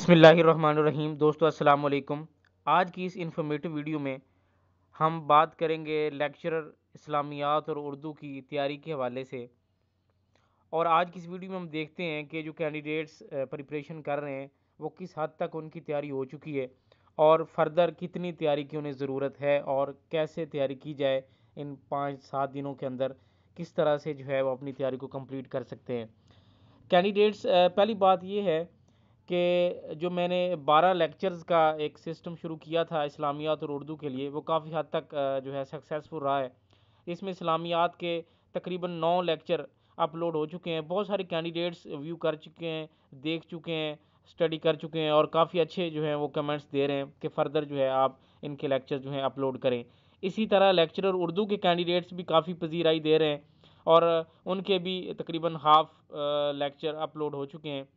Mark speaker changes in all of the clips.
Speaker 1: बिस्मिल्लाहिर्रहमानिर्रहीम। दोस्तों अस्सलाम वालेकुम। आज की इस इन्फॉर्मेटिव वीडियो में हम बात करेंगे लेक्चरर इस्लामियात और उर्दू की तैयारी के हवाले से। और आज की इस वीडियो में हम देखते हैं कि जो कैंडिडेट्स प्रिपरेशन कर रहे हैं वो किस हद तक उनकी तैयारी हो चुकी है और फर्दर कितनी तैयारी की उन्हें ज़रूरत है और कैसे तैयारी की जाए इन 5-7 दिनों के अंदर, किस तरह से जो है वो अपनी तैयारी को कंप्लीट कर सकते हैं कैंडिडेट्स। पहली बात ये है कि जो मैंने 12 लेक्चर्स का एक सिस्टम शुरू किया था इस्लामियात और उर्दू के लिए, वो काफ़ी हद तक जो है सक्सेसफुल रहा है। इसमें इस्लामियात के तकरीबन 9 लेक्चर अपलोड हो चुके हैं। बहुत सारे कैंडिडेट्स व्यू कर चुके हैं, देख चुके हैं, स्टडी कर चुके हैं और काफ़ी अच्छे जो हैं वो कमेंट्स दे रहे हैं कि फ़र्दर जो है आप इनके लेक्चर जो हैं अपलोड करें। इसी तरह लेक्चरर उर्दू के कैंडिडेट्स भी काफ़ी पजीराई दे रहे हैं और उनके भी तकरीबन हाफ लेक्चर अपलोड हो चुके हैं।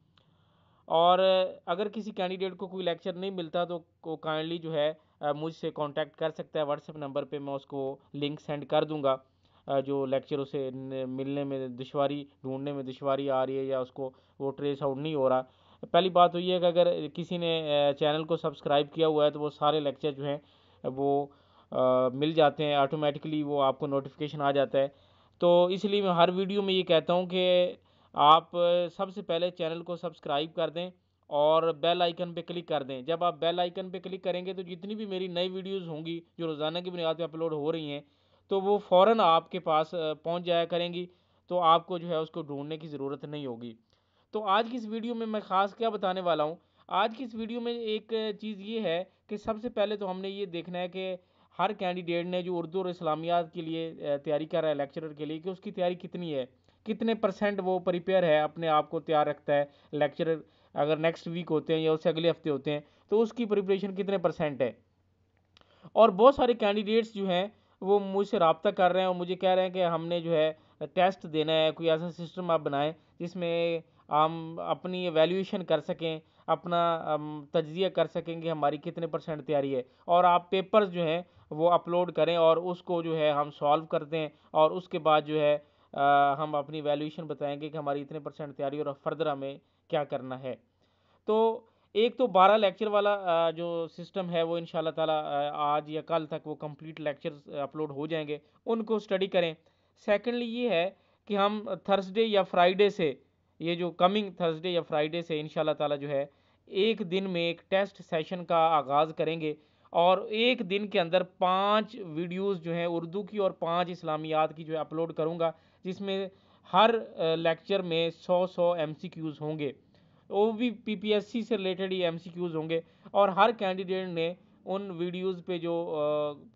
Speaker 1: और अगर किसी कैंडिडेट को कोई लेक्चर नहीं मिलता तो काइंडली जो है मुझसे कांटेक्ट कर सकता है व्हाट्सएप नंबर पे। मैं उसको लिंक सेंड कर दूंगा। जो लेक्चर उसे मिलने में दुश्वारी, ढूंढने में दुश्वारी आ रही है या उसको वो ट्रेस आउट नहीं हो रहा। पहली बात तो ये है कि अगर किसी ने चैनल को सब्सक्राइब किया हुआ है तो वो सारे लेक्चर जो हैं वो मिल जाते हैं ऑटोमेटिकली, वो आपको नोटिफिकेशन आ जाता है। तो इसलिए मैं हर वीडियो में ये कहता हूँ कि आप सबसे पहले चैनल को सब्सक्राइब कर दें और बेल आइकन पे क्लिक कर दें। जब आप बेल आइकन पे क्लिक करेंगे तो जितनी भी मेरी नई वीडियोस होंगी जो रोज़ाना की बुनियाद पे अपलोड हो रही हैं तो वो फ़ौरन आपके पास पहुंच जाया करेंगी। तो आपको जो है उसको ढूंढने की ज़रूरत नहीं होगी। तो आज की इस वीडियो में मैं ख़ास क्या बताने वाला हूँ। आज की इस वीडियो में एक चीज़ ये है कि सबसे पहले तो हमने ये देखना है कि हर कैंडिडेट ने जो उर्दू और इस्लामियात के लिए तैयारी कर रहा है लेक्चरर के लिए, कि उसकी तैयारी कितनी है, कितने परसेंट वो प्रिपेयर है, अपने आप को तैयार रखता है। लेक्चरर अगर नेक्स्ट वीक होते हैं या उससे अगले हफ्ते होते हैं तो उसकी प्रिपरेशन कितने परसेंट है। और बहुत सारे कैंडिडेट्स जो हैं वो मुझसे रब्ता कर रहे हैं और मुझे कह रहे हैं कि हमने जो है टेस्ट देना है, कोई ऐसा सिस्टम आप बनाएं जिसमें हम अपनी एवेल्यूएशन कर सकें, अपना तज्जिया कर सकें कि हमारी कितने परसेंट तैयारी है। और आप पेपर्स जो हैं वो अपलोड करें और उसको जो है हम सॉल्व कर दें और उसके बाद जो है हम अपनी वैल्यूएशन बताएंगे कि हमारी इतने परसेंट तैयारी और फर्दर हमें क्या करना है। तो एक तो 12 लेक्चर वाला जो सिस्टम है वो इंशाल्लाह ताला आज या कल तक वो कंप्लीट लेक्चर्स अपलोड हो जाएंगे, उनको स्टडी करें। सेकेंडली ये है कि हम थर्सडे या फ्राइडे से, ये जो कमिंग थर्सडे या फ्राइडे से इंशाल्लाह ताला जो है एक दिन में एक टेस्ट सेशन का आगाज़ करेंगे और एक दिन के अंदर 5 वीडियोस जो हैं उर्दू की और 5 इस्लामियात की जो है अपलोड करूँगा, जिसमें हर लेक्चर में 100 MCQs होंगे। वो भी पीपीएससी से रिलेटेड ही एमसीक्यूज होंगे और हर कैंडिडेट ने उन वीडियोस पे जो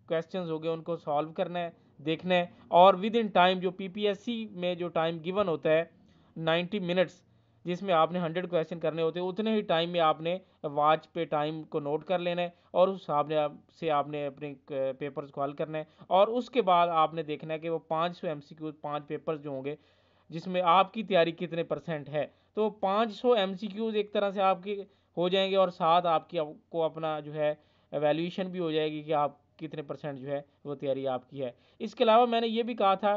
Speaker 1: क्वेश्चंस होंगे उनको सॉल्व करना है, देखना है। और विद इन टाइम, जो पीपीएससी में जो टाइम गिवन होता है 90 मिनट्स, जिसमें आपने 100 क्वेश्चन करने होते हैं, उतने ही टाइम में आपने वॉच पे टाइम को नोट कर लेना है और उस हिसाब से आपने अपने पेपर्स को हल करना है। और उसके बाद आपने देखना है कि वो 500 एमसीक्यू 5 पेपर्स जो होंगे जिसमें आपकी तैयारी कितने परसेंट है। तो 500 एमसीक्यूज एक तरह से आपके हो जाएंगे और साथ आपकी आपको अपना जो है एवेल्यूएशन भी हो जाएगी कि आप कितने परसेंट जो है वो तैयारी आपकी है। इसके अलावा मैंने ये भी कहा था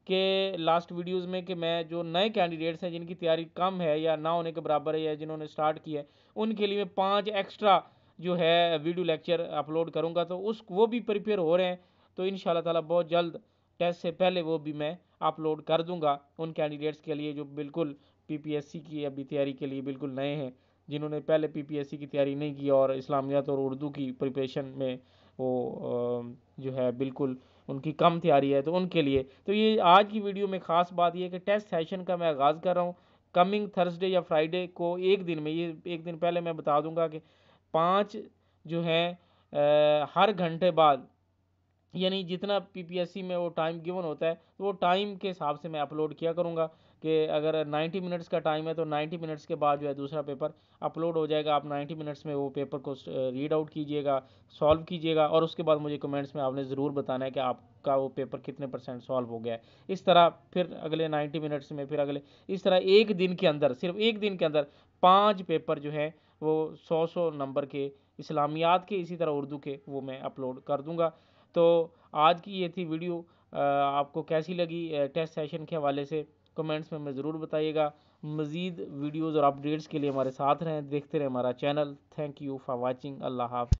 Speaker 1: कि लास्ट वीडियोस में कि मैं जो नए कैंडिडेट्स हैं जिनकी तैयारी कम है या ना होने के बराबर है या जिन्होंने स्टार्ट किया है, उनके लिए मैं 5 एक्स्ट्रा जो है वीडियो लेक्चर अपलोड करूँगा। तो उस वो भी प्रिपेयर हो रहे हैं, तो इंशाल्लाह ताला बहुत जल्द टेस्ट से पहले वो भी मैं अपलोड कर दूंगा उन कैंडिडेट्स के लिए जो बिल्कुल पीपीएससी की अभी तैयारी के लिए बिल्कुल नए हैं, जिन्होंने पहले पीपीएससी की तैयारी नहीं की और इस्लामियात और उर्दू की प्रिपरेशन में वो जो है बिल्कुल उनकी कम तैयारी है। तो उनके लिए तो ये आज की वीडियो में ख़ास बात ये है कि टेस्ट सेशन का मैं आगाज़ कर रहा हूँ कमिंग थर्सडे या फ्राइडे को। एक दिन में, ये एक दिन पहले मैं बता दूंगा कि 5 जो हैं हर घंटे बाद, यानी जितना पीपीएससी में वो टाइम गिवन होता है तो वो टाइम के हिसाब से मैं अपलोड किया करूँगा कि अगर 90 मिनट्स का टाइम है तो 90 मिनट्स के बाद जो है दूसरा पेपर अपलोड हो जाएगा। आप 90 मिनट्स में वो पेपर को रीड आउट कीजिएगा, सॉल्व कीजिएगा और उसके बाद मुझे कमेंट्स में आपने ज़रूर बताना है कि आपका वो पेपर कितने परसेंट सॉल्व हो गया है। इस तरह फिर अगले 90 मिनट्स में, फिर अगले, इस तरह एक दिन के अंदर, सिर्फ एक दिन के अंदर 5 पेपर जो है वो 100 नंबर के इस्लामियात के, इसी तरह उर्दू के, वो मैं अपलोड कर दूँगा। तो आज की ये थी वीडियो। आपको कैसी लगी टेस्ट सेशन के हवाले से कमेंट्स में हमें ज़रूर बताइएगा। मज़ीद वीडियोज़ और अपडेट्स के लिए हमारे साथ रहें, देखते रहें हमारा चैनल। Thank you for watching. अल्लाह हाफ़िज़।